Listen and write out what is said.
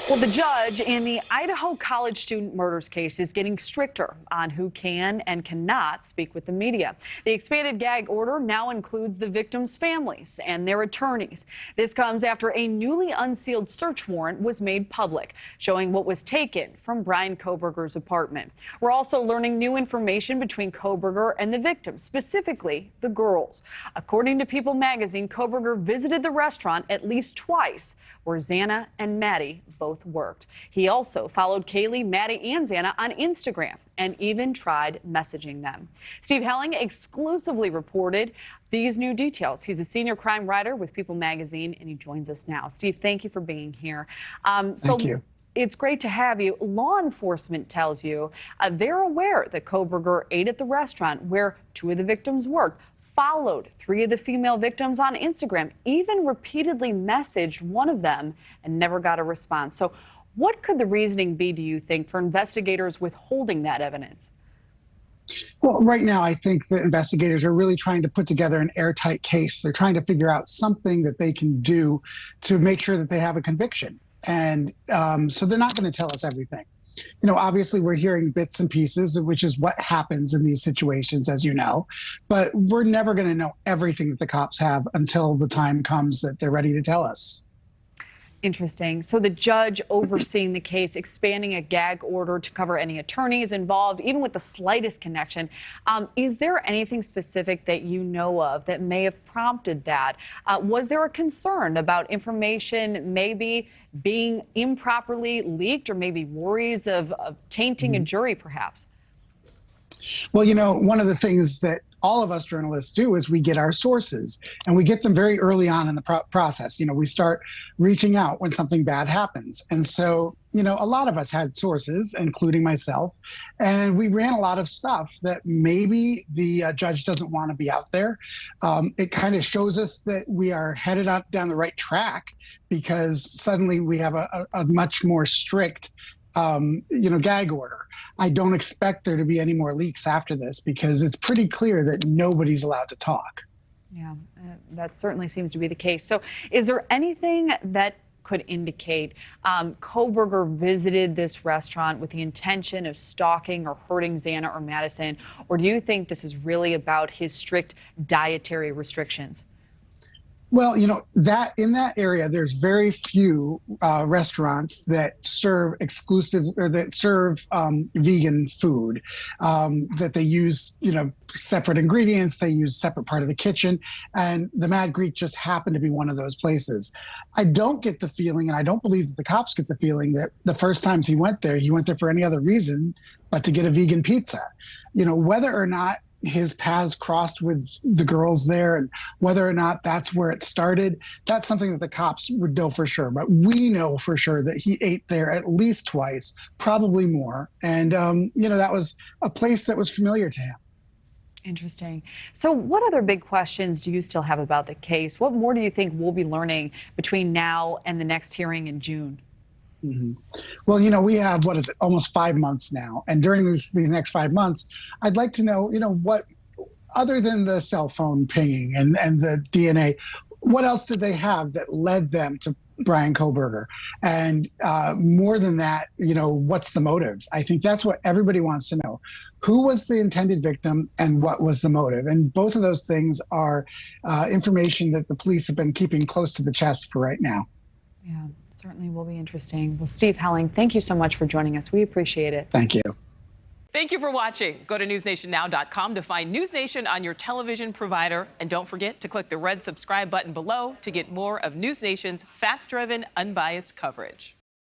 Well, the judge in the Idaho college student murders case is getting stricter on who can and cannot speak with the media. The expanded gag order now includes the victims' families and their attorneys. This comes after a newly unsealed search warrant was made public, showing what was taken from Bryan Kohberger's apartment. We're also learning new information between Kohberger and the victims, specifically the girls. According to People magazine, Kohberger visited the restaurant at least twice, where Xana and Maddie both worked. He also followed Kaylee, Maddie, and Xana on Instagram and even tried messaging them. Steve Helling exclusively reported these new details. He's a senior crime writer with People magazine, and he joins us now. Steve, thank you for being here. Thank you. It's great to have you. Law enforcement tells you they're aware that Kohberger ate at the restaurant where two of the victims worked, followed three of the female victims on Instagram, even repeatedly messaged one of them and never got a response. So what could the reasoning be, do you think, for investigators withholding that evidence? Well, right now, I think that investigators are really trying to put together an airtight case. They're trying to figure out something that they can do to make sure that they have a conviction. And so they're not going to tell us everything. You know, obviously, we're hearing bits and pieces, which is what happens in these situations, as you know. But we're never going to know everything that the cops have until the time comes that they're ready to tell us. Interesting. So the judge overseeing the case, expanding a gag order to cover any attorneys involved, even with the slightest connection. Is there anything specific that you know of that may have prompted that? Was there a concern about information maybe being improperly leaked, or maybe worries of tainting a jury, perhaps? Well, you know, one of the things that all of us journalists do is we get our sources, and we get them very early on in the process. You know, we start reaching out when something bad happens. And so, you know, a lot of us had sources, including myself, and we ran a lot of stuff that maybe the judge doesn't want to be out there. It kind of shows us that we are headed down the right track, because suddenly we have a much more strict gag order. I don't expect there to be any more leaks after this, because it's pretty clear that nobody's allowed to talk. Yeah, that certainly seems to be the case. So is there anything that could indicate Kohberger visited this restaurant with the intention of stalking or hurting Xana or Madison? Or do you think this is really about his strict dietary restrictions? Well, you know, that in that area, there's very few restaurants that serve exclusive, or that serve vegan food, that they use, you know, separate ingredients. They use separate part of the kitchen. And the Mad Greek just happened to be one of those places. I don't get the feeling, and I don't believe that the cops get the feeling, that the first times he went there for any other reason but to get a vegan pizza. You know, whether or not his paths crossed with the girls there, and whether or not that's where it started, that's something that the cops would know for sure. But we know for sure that he ate there at least twice, probably more. And, you know, that was a place that was familiar to him. Interesting. So what other big questions do you still have about the case? What more do you think we'll be learning between now and the next hearing in June? Mm-hmm. Well, you know, we have, what is it, almost 5 months now. And during these next 5 months, I'd like to know, you know, what, other than the cell phone pinging and the DNA, what else did they have that led them to Bryan Kohberger? And more than that, you know, what's the motive? I think that's what everybody wants to know. Who was the intended victim and what was the motive? And both of those things are information that the police have been keeping close to the chest for right now. Yeah, certainly will be interesting. Well, Steve Helling, thank you so much for joining us. We appreciate it. Thank you. Thank you for watching. Go to newsnationnow.com to find NewsNation on your television provider. And don't forget to click the red subscribe button below to get more of NewsNation's fact-driven, unbiased coverage.